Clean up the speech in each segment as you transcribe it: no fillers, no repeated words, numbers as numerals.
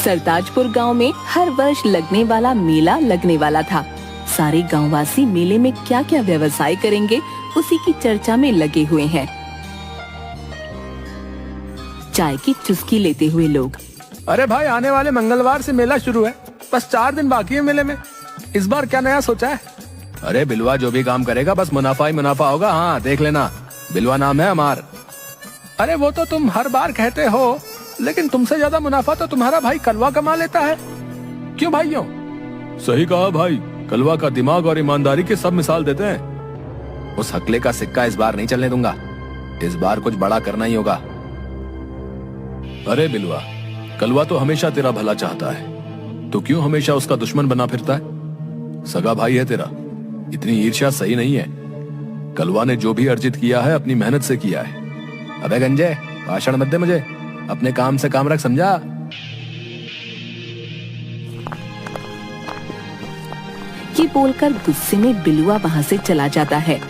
सरताजपुर गांव में हर वर्ष लगने वाला मेला लगने वाला था। सारे गांववासी मेले में क्या क्या व्यवसाय करेंगे उसी की चर्चा में लगे हुए हैं। चाय की चुस्की लेते हुए लोग, अरे भाई, आने वाले मंगलवार से मेला शुरू है, बस 4 दिन बाकी है मेले में। इस बार क्या नया सोचा है? अरे बिलवा जो भी काम करेगा बस मुनाफा ही मुनाफा होगा। हाँ देख लेना, बिलवा नाम है हमार। अरे वो तो तुम हर बार कहते हो, लेकिन तुमसे ज्यादा मुनाफा तो तुम्हारा भाई कलवा कमा लेता है। क्यों भाइयों? सही कहा भाई, कलवा का दिमाग और ईमानदारी के सब मिसाल देते हैं। उस हकले का सिक्का इस बार नहीं चलने दूंगा। इस बार कुछ बड़ा करना ही होगा। अरे बिलवा, कलवा तो हमेशा तेरा भला चाहता है, तो क्यों हमेशा उसका दुश्मन बना फिरता है? सगा भाई है तेरा, इतनी ईर्ष्या सही नहीं है। कलवा ने जो भी अर्जित किया है अपनी मेहनत से किया है। अबे गंजे, भाषण मत दे मुझे, अपने काम से काम रख, समझा? ये बोलकर गुस्से में बिलुआ वहाँ से चला जाता है।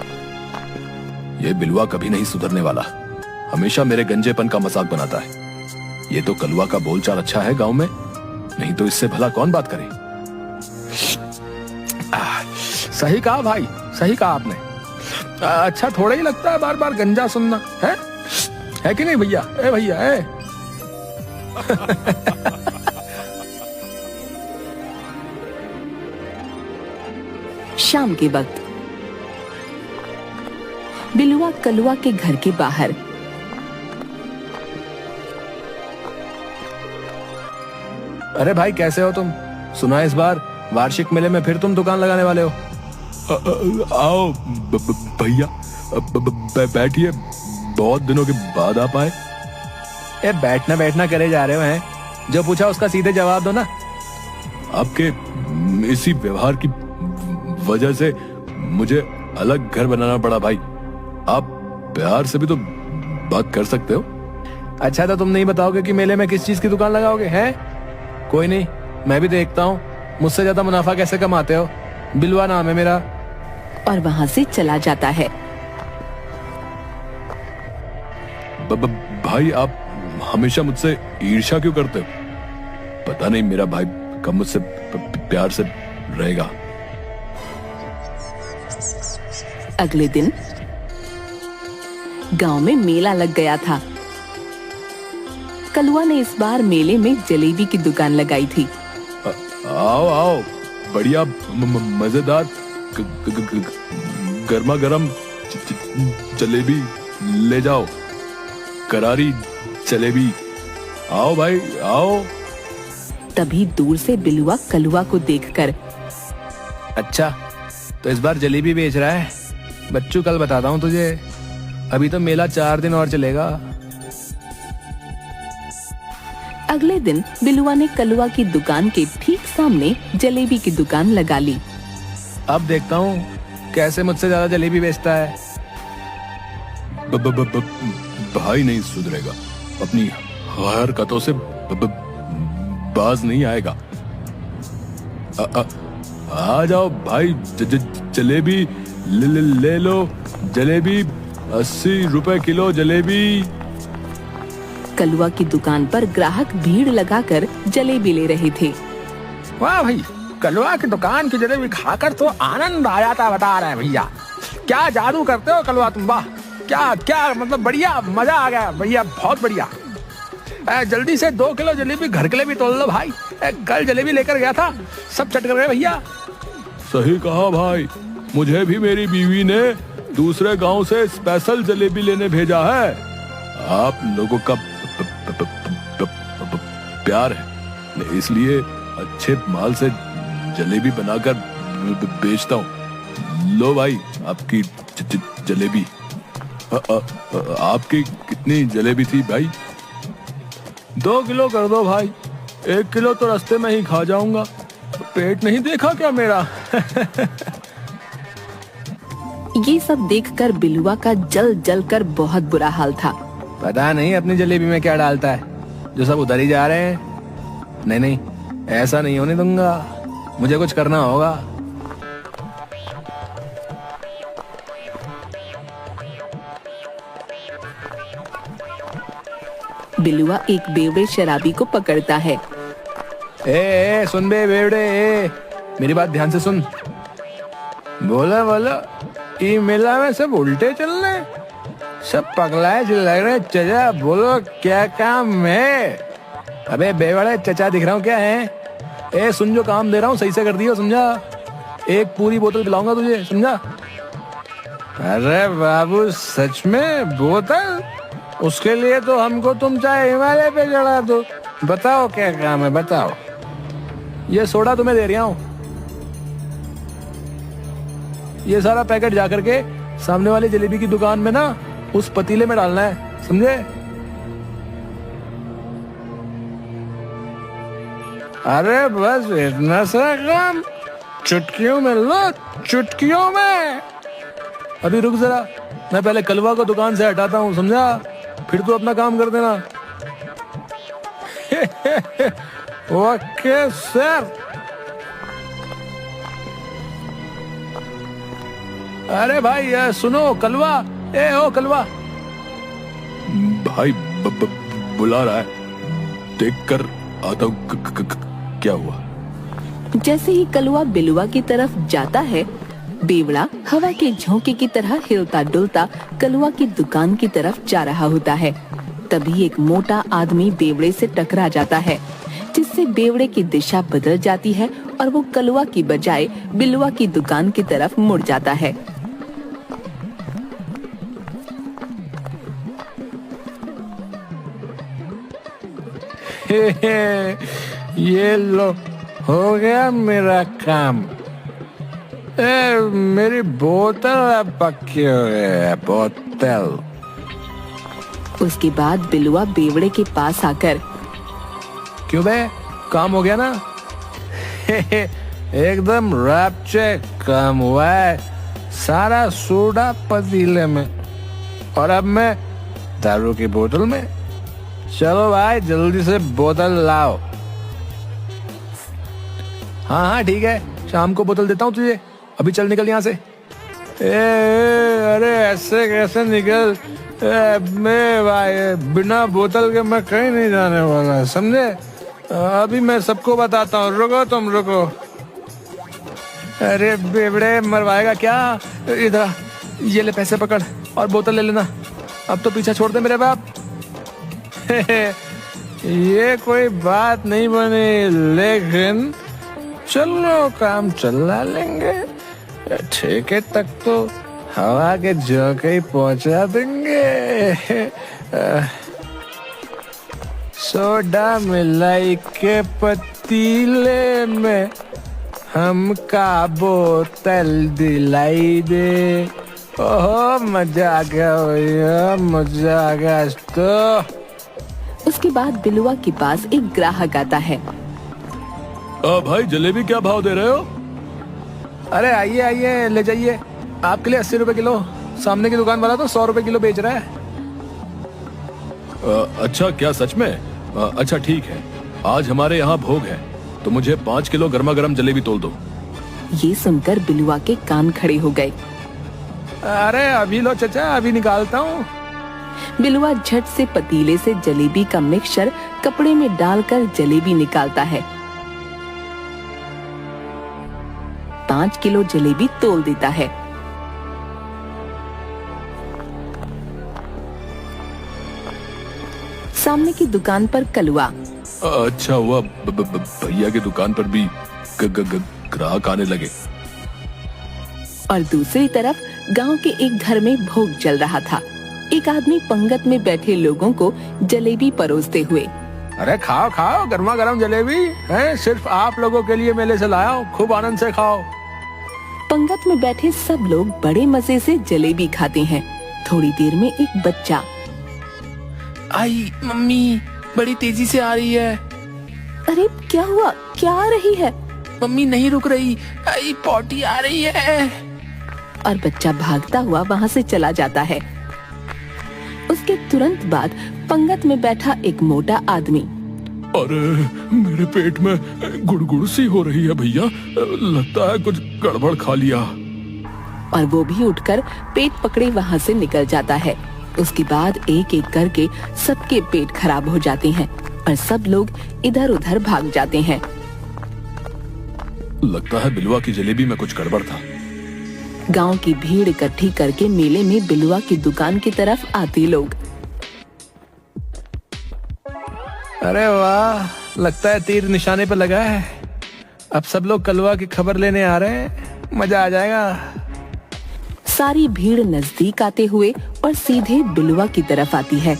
ये बिलवा कभी नहीं सुधरने वाला, हमेशा मेरे गंजेपन का मजाक बनाता है। ये तो कलवा का बोलचाल अच्छा है गांव में, नहीं तो इससे भला कौन बात करे। सही कहा भाई, सही कहा आपने। अच्छा थोड़ा ही लगता है बार बार गंजा सुनना, है कि नहीं भैया? ए भैया ए। शाम के वक्त बिलुआ कलुआ के घर के बाहर। अरे भाई कैसे हो तुम? सुना इस बार वार्षिक मेले में फिर तुम दुकान लगाने वाले हो। आओ भैया, बैठिए, बहुत दिनों के बाद आप आए। ए बैठना बैठना करे जा रहे हो हैं? जो पूछा उसका सीधे जवाब दो ना। आपके इसी व्यवहार की वजह से मुझे अलग घर बनाना पड़ा भाई। आप प्यार से भी तो बात कर सकते हो। अच्छा तो तुम नहीं बताओगे कि मेले में किस चीज की दुकान लगाओगे? हैं? कोई नहीं, मैं भी देखता हूँ मुझसे ज्यादा मुनाफा कैसे कमाते हो। बिलवा नाम है मेरा। और वहाँ से चला जाता है। भाई आप हमेशा मुझसे ईर्ष्या क्यों करते हो? पता नहीं मेरा भाई कब मुझसे प्यार से रहेगा। अगले दिन गांव में मेला लग गया था। कलुआ ने इस बार मेले में जलेबी की दुकान लगाई थी। आओ आओ, बढ़िया मजेदार गर्मा गर्म जलेबी ले जाओ, करारी जलेबी। आओ भाई आओ। तभी दूर से बिलुआ कलुआ को देखकर, अच्छा तो इस बार जलेबी बेच रहा है? बच्चू कल बताता हूँ तुझे, अभी तो मेला 4 दिन और चलेगा। अगले दिन बिलुआ ने कलुआ की दुकान के ठीक सामने जलेबी की दुकान लगा ली। अब देखता हूँ कैसे मुझसे ज्यादा जलेबी बेचता है। भाई नहीं सुधरेगा, अपनी हरकतों से बाज नहीं आएगा। आ जाओ भाई, जलेबी ले लो। जलेबी 80 रुपए किलो जलेबी। कलुआ की दुकान पर ग्राहक भीड़ लगाकर जलेबी ले रहे थे। वाह भाई, कलुआ की दुकान की जलेबी खाकर तो आनंद आ जाता बता रहे हैं भैया। क्या जादू करते हो कलुआ तुम, वाह क्या क्या, मतलब बढ़िया, मजा आ गया भैया, बहुत बढ़िया। जल्दी से 2 किलो जलेबी घर के लिए भी तोल लो भाई। कल जलेबी लेकर गया था, सब चट कर गए भैया। सही कहा भाई, मुझे भी मेरी बीवी ने दूसरे गांव से स्पेशल जलेबी लेने भेजा है। आप लोगों का प्यार है, इसलिए अच्छे माल से जलेबी बनाकर बेचता हूँ। लो भाई आपकी जलेबी। आपकी कितनी जलेबी थी भाई? 2 किलो कर दो भाई, 1 किलो तो रास्ते में ही खा जाऊंगा। पेट नहीं देखा क्या मेरा? ये सब देखकर बिलुआ का जल जल कर बहुत बुरा हाल था। पता नहीं अपनी जलेबी में क्या डालता है, जो सब उधर ही जा रहे हैं। नहीं नहीं, ऐसा नहीं होने दूंगा, मुझे कुछ करना होगा। बिलुआ एक बेवड़े शराबी को पकड़ता है। ए सुन बे बेवड़े, मेरी बात ध्यान से सुन। बोला बोला, ये मेला में सब उल्टे चल रहे, सब पगलाए लग रहे। चचा बोलो क्या काम है? अबे बेवड़े चचा दिख रहा हूँ क्या है? ए सुन, जो काम दे रहा हूँ सही से कर दियो, समझा? एक पूरी बोतल पिलाऊंगा तुझे, समझा? अरे बाबू सच में बोतल? उसके लिए तो हमको तुम चाहे हिमालय पे चढ़ा दो। बताओ क्या काम है, बताओ। ये सोडा तुम्हें दे रहा हूँ, ये सारा पैकेट जा करके सामने वाली जलेबी की दुकान में ना उस पतीले में डालना है, समझे? अरे बस इतना सा काम, चुटकियों में लो, चुटकियों में। अभी रुक जरा, मैं पहले कलवा को दुकान से हटाता हूँ, समझा? फिर तो अपना काम कर देना। Okay sir. अरे भाई सुनो कलवा, ए ओ कलवा भाई, बुला रहा है, देख कर आता हूँ। क्या हुआ? जैसे ही कलवा बिलुआ की तरफ जाता है, बेवड़ा हवा के झोंके की तरह हिलता डुलता कलवा की दुकान की तरफ जा रहा होता है। तभी एक मोटा आदमी बेवड़े से टकरा जाता है, जिससे बेवड़े की दिशा बदल जाती है और वो कलवा की बजाय बिलुआ की दुकान की तरफ मुड़ जाता है। ये लो, हो गया मेरा काम। मेरी बोतल पक्की हो गई, बोतल। उसके बाद बिलुआ बेवड़े के पास आकर, क्यों बे, काम हो गया ना? एकदम रैप्चे काम हुआ है, सारा सोडा पतीले में, और अब मैं दारू की बोतल में। चलो भाई जल्दी से बोतल लाओ। हाँ हाँ ठीक है, शाम को बोतल देता हूँ तुझे, अभी चल निकल यहाँ से। अरे ऐसे कैसे निकल? मैं भाई बिना बोतल के मैं कहीं नहीं जाने वाला, समझे? अभी मैं सबको बताता हूँ, रुको तुम रुको। अरे बेवड़े मरवाएगा क्या? इधर ये ले पैसे पकड़ और बोतल ले लेना, अब तो पीछा छोड़ दे मेरे बाप। ये कोई बात नहीं बनी, लेकिन चलो काम चला लेंगे, ठेके तक तो हवा के झोंके ही पहुंचा देंगे। सोडा मिलाई के पतीले में हमका बोतल दिलाई दे। ओहो मजा आ गया भैया, मजा आ गया तो। उसके बाद बिलुआ के पास एक ग्राहक आता है। भाई जलेबी क्या भाव दे रहे हो? अरे आइए आइए ले जाइए, आपके लिए 80 रुपए किलो, सामने की दुकान वाला तो 100 रुपए किलो बेच रहा है। अच्छा क्या सच में? अच्छा ठीक है, आज हमारे यहाँ भोग है, तो मुझे 5 किलो गर्मा गर्म जलेबी तोल दो। ये सुनकर बिलुआ के कान खड़े हो गए। अरे अभी लो चचा, अभी निकालता हूँ। बिलुआ झट से पतीले से जलेबी का मिक्सचर कपड़े में डालकर जलेबी निकालता है। 5 किलो जलेबी तोल देता है। सामने की दुकान पर कलुआ। अच्छा हुआ भैया की दुकान पर भी ग्राहक आने लगे। और दूसरी तरफ गांव के एक घर में भोग चल रहा था। एक आदमी पंगत में बैठे लोगों को जलेबी परोसते हुए, अरे खाओ खाओ, गर्मा गर्म जलेबी है, सिर्फ आप लोगों के लिए मेले से लाया हूँ, खूब आनंद से खाओ। पंगत में बैठे सब लोग बड़े मजे से जलेबी खाते हैं। थोड़ी देर में एक बच्चा, आई मम्मी बड़ी तेजी से आ रही है। अरे क्या हुआ, क्या आ रही है? मम्मी नहीं रुक रही, आई पॉटी आ रही है। और बच्चा भागता हुआ वहाँ से चला जाता है। उसके तुरंत बाद पंगत में बैठा एक मोटा आदमी, अरे मेरे पेट में गुड़गुड़ सी हो रही है भैया, लगता है कुछ गड़बड़ खा लिया। और वो भी उठकर पेट पकड़े वहाँ से निकल जाता है। उसके बाद एक एक करके सबके पेट खराब हो जाते हैं और सब लोग इधर उधर भाग जाते हैं। लगता है बिलवा की जलेबी में कुछ गड़बड़ था। गांव की भीड़ इकट्ठी करके मेले में बिलुआ की दुकान की तरफ आते लोग। अरे वाह, लगता है तीर निशाने पर लगा है। अब सब लोग कलवा की खबर लेने आ रहे हैं, मजा आ जाएगा। सारी भीड़ नजदीक आते हुए और सीधे बिलुआ की तरफ आती है।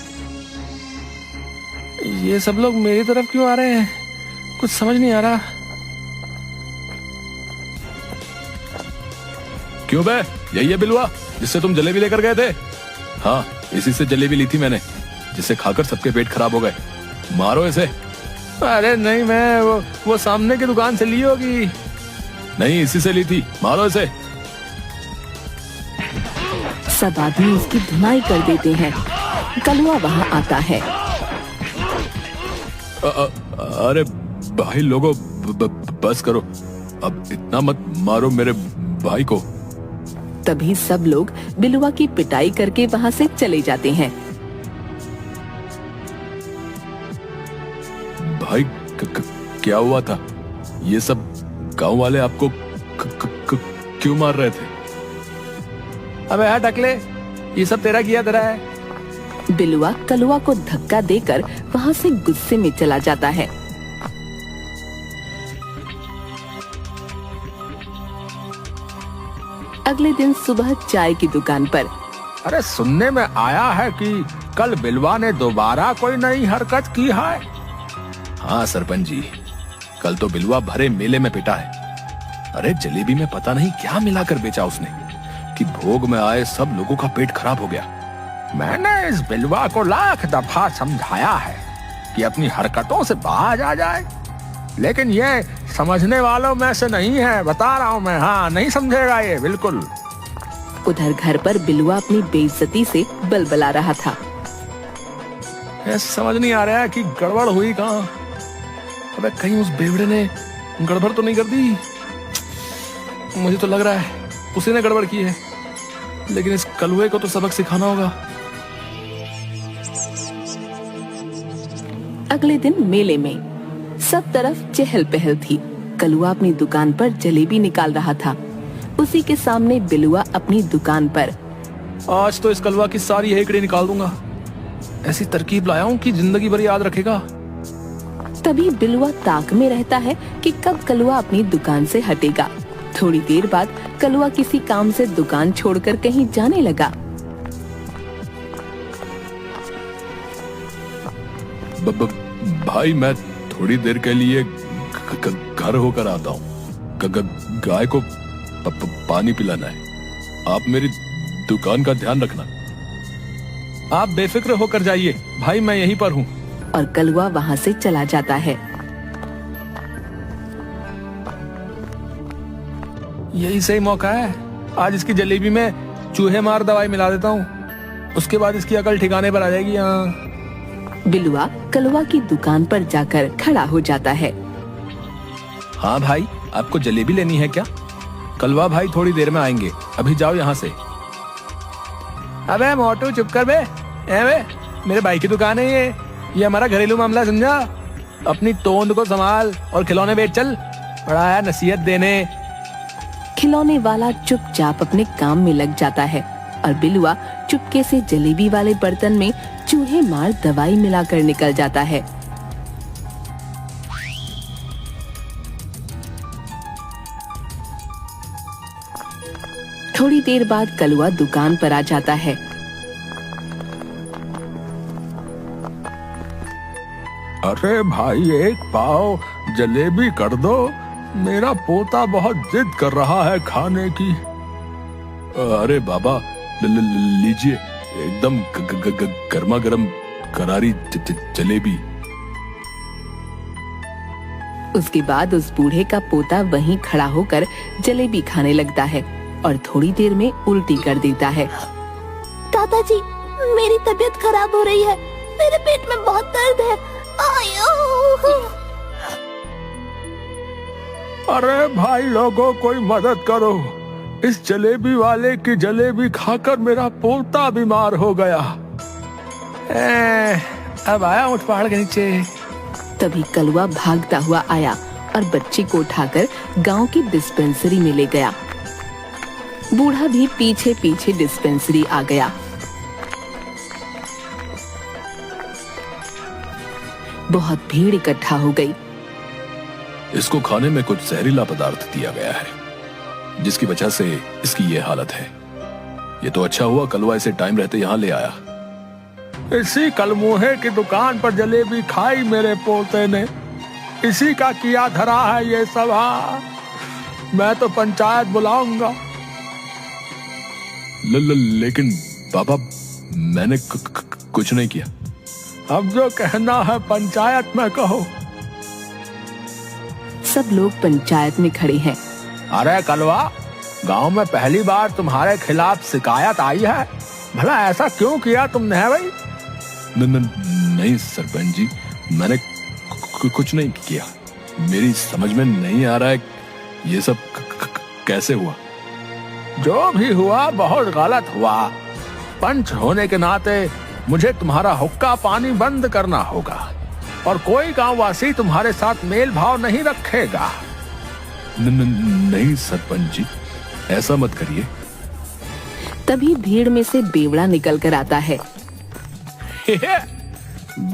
ये सब लोग मेरी तरफ क्यों आ रहे हैं, कुछ समझ नहीं आ रहा। क्यों बे, यही है बिलुआ जिससे तुम जलेबी लेकर गए थे? हाँ, इसी से जलेबी ली थी मैंने, जिसे खाकर सबके पेट खराब हो गए। मारो इसे। अरे नहीं, मैं वो सामने की दुकान से ली होगी। नहीं, इसी से ली थी, मारो इसे। सब आदमी उसकी धुनाई कर देते हैं। कलुआ वहाँ आता है। अरे भाई लोगों, बस करो, अब इतना मत मारो मेरे भाई को। तभी सब लोग बिलुआ की पिटाई करके वहाँ से चले जाते हैं। भाई क्या हुआ था? ये सब गांव वाले आपको क्यों मार रहे थे? अबे हट अकले, ये सब तेरा किया तेरा है। बिलुआ कलुआ को धक्का देकर वहाँ से गुस्से में चला जाता है। अगले दिन सुबह चाय की दुकान पर। अरे सुनने में आया है कि कल बिलवा ने दोबारा कोई नई हरकत की है। हाँ सरपंच जी, कल तो बिलवा भरे मेले में पिटा है। अरे जलेबी में पता नहीं क्या मिलाकर बेचा उसने कि भोग में आए सब लोगों का पेट खराब हो गया। मैंने इस बिलवा को लाख दफा समझाया है कि अपनी हरकतों से बाज आ जाए, लेकिन ये समझने वालों में से नहीं है, बता रहा हूँ मैं। हाँ, नहीं समझेगा ये बिल्कुल। उधर घर पर बिलुआ अपनी बेइज्जती से बलबला रहा था। समझ नहीं आ रहा है कि गड़बड़ हुई कहाँ। अबे कहीं उस बेवड़े ने गड़बड़ तो नहीं कर दी? मुझे तो लग रहा है उसी ने गड़बड़ की है, लेकिन इस कलुए को तो सबक सिखाना होगा। अगले दिन मेले में सब तरफ चहल पहल थी। कलुआ अपनी दुकान पर जलेबी निकाल रहा था। उसी के सामने बिलुआ अपनी दुकान पर। आज तो इस कलवा की सारी हेकड़ी निकाल दूंगा। ऐसी तरकीब लाया हूँ कि जिंदगी भर याद रखेगा। तभी बिलुआ ताक में रहता है कि कब कलुआ अपनी दुकान से हटेगा। थोड़ी देर बाद कलुआ किसी काम से दुकान छोड़कर कहीं जाने लगा। भाई मैं थोड़ी देर के लिए घर होकर आता हूँ। गाय को पानी पिलाना है। आप मेरी दुकान का ध्यान रखना। आप बेफिक्र होकर जाइए भाई, मैं यहीं पर हूँ। और कलुआ वहाँ से चला जाता है। यही सही मौका है, आज इसकी जलेबी में चूहे मार दवाई मिला देता हूँ, उसके बाद इसकी अकल ठिकाने पर आ जाएगी। हाँ। बिलुआ कलुआ की दुकान पर जाकर खड़ा हो जाता है। हाँ भाई, आपको जलेबी लेनी है क्या? कलवा भाई थोड़ी देर में आएंगे, अभी जाओ यहाँ से। अबे मोटू चुप कर बे। मेरे भाई की दुकान है ये हमारा घरेलू मामला, समझा? अपनी तोंद को संभाल और खिलौने बेच चल। बड़ा है नसीहत देने। खिलौने वाला चुपचाप अपने काम में लग जाता है और बिलुआ चुपके से जलेबी वाले बर्तन में चूहे मार दवाई मिलाकर निकल जाता है। थोड़ी देर बाद कलुआ दुकान पर आ जाता है। अरे भाई एक पाव जलेबी कर दो, मेरा पोता बहुत जिद कर रहा है खाने की। अरे बाबा लीजिए, एकदम गर्मा गर्म करारी जलेबी। उसके बाद उस बूढ़े का पोता वहीं खड़ा होकर जलेबी खाने लगता है और थोड़ी देर में उल्टी कर देता है। दादाजी, मेरी तबीयत खराब हो रही है, मेरे पेट में बहुत दर्द है। अरे भाई लोगों, कोई मदद करो, इस जलेबी वाले की जलेबी खाकर मेरा पोता बीमार हो गया। अब आया ऊंट पहाड़ के नीचे। तभी कलुआ भागता हुआ आया और बच्ची को उठाकर गांव की डिस्पेंसरी में ले गया। बूढ़ा भी पीछे पीछे डिस्पेंसरी आ गया। बहुत भीड़ इकट्ठा हो गई। इसको खाने में कुछ जहरीला पदार्थ दिया गया है, जिसकी वजह से इसकी ये हालत है। ये तो अच्छा हुआ कलवा इसे टाइम रहते यहाँ ले आया। इसी कलमुहे की दुकान पर जलेबी खाई मेरे पोते ने, इसी का किया धरा है ये सब। हाँ, मैं तो पंचायत बुलाऊंगा। लेकिन बाबा, मैंने कुछ नहीं किया। अब जो कहना है पंचायत में कहो। सब लोग पंचायत में खड़े हैं। अरे कलवा, गांव में पहली बार तुम्हारे खिलाफ शिकायत आई है, भला ऐसा क्यों किया तुमने? है भाई? नहीं सरपंच जी, मैंने कुछ नहीं किया। मेरी समझ में नहीं आ रहा है ये सब कैसे हुआ। जो भी हुआ बहुत गलत हुआ। पंच होने के नाते मुझे तुम्हारा हुक्का पानी बंद करना होगा और कोई गांववासी तुम्हारे साथ मेल भाव नहीं रखेगा। नहीं सरपंच जी, ऐसा मत करिए। तभी भीड़ में से बेवड़ा निकल कर आता है।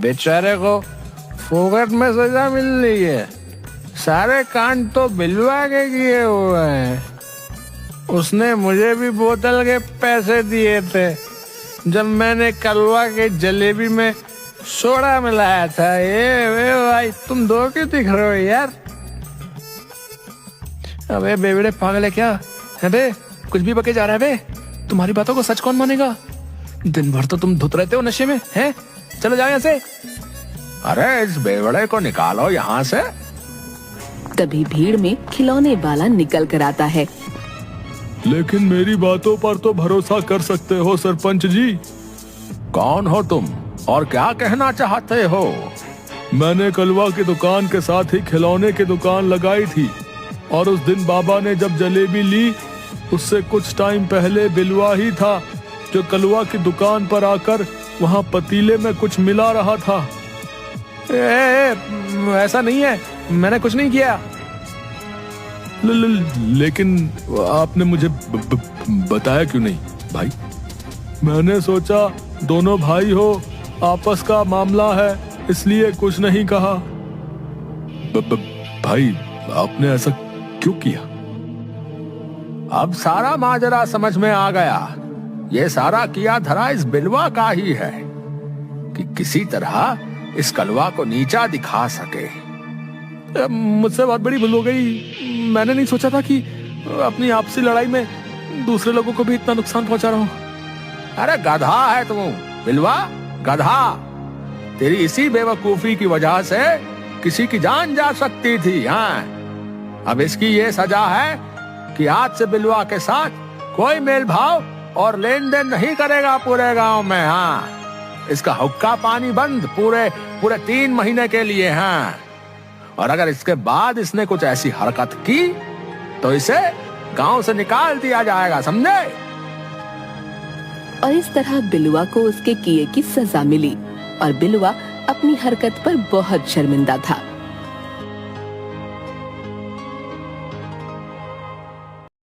बेचारे को फोकट में सजा मिल रही है। सारे कांड तो बिलवा के किए हुए हैं। उसने मुझे भी बोतल के पैसे दिए थे जब मैंने कलवा के जलेबी में सोडा मिलाया था। ये भाई, तुम दो क्यों दिख रहे हो यार? अबे बेवड़े पागल है क्या? अबे कुछ भी बके जा रहा है बे। तुम्हारी बातों को सच कौन मानेगा? दिन भर तो तुम धुत रहते हो नशे में, हैं? चलो जाओ यहाँ से। अरे इस बेवड़े को निकालो यहाँ से। तभी भीड़ में खिलौने वाला निकल कर आता है। लेकिन मेरी बातों पर तो भरोसा कर सकते हो सरपंच जी। कौन हो तुम और क्या कहना चाहते हो? मैंने कलवा की दुकान के साथ ही खिलौने की दुकान लगाई थी और उस दिन बाबा ने जब जलेबी ली, उससे कुछ टाइम पहले बिलवा ही था जो कलवा की दुकान पर आकर वहाँ पतीले में कुछ मिला रहा था। ऐसा नहीं है, मैंने कुछ नहीं किया। लेकिन आपने मुझे बताया क्यों नहीं भाई? मैंने सोचा दोनों भाई हो, आपस का मामला है, इसलिए कुछ नहीं कहा। भाई, आपने ऐसा क्यों किया? अब सारा माजरा समझ में आ गया। ये सारा किया धरा इस बिलवा का ही है कि किसी तरह इस कलवा को नीचा दिखा सके। मुझसे बहुत बड़ी भूल हो गई। मैंने नहीं सोचा था कि अपनी आपसी लड़ाई में दूसरे लोगों को भी इतना नुकसान पहुंचा रहा हूं। अरे गधा है तू बिलवा, गधा। तेरी इसी बेवकूफी की वजह से किसी की जान जा सकती थी। हाँ, अब इसकी ये सजा है कि आज से बिलवा के साथ कोई मेल भाव और लेन देन नहीं करेगा पूरे गांव में। हाँ, इसका हुक्का पानी बंद पूरे 3 महीने के लिए। हाँ, और अगर इसके बाद इसने कुछ ऐसी हरकत की तो इसे गांव से निकाल दिया जाएगा, समझे? और इस तरह बिलवा को उसके किए की सजा मिली और बिलवा अपनी हरकत पर बहुत शर्मिंदा था।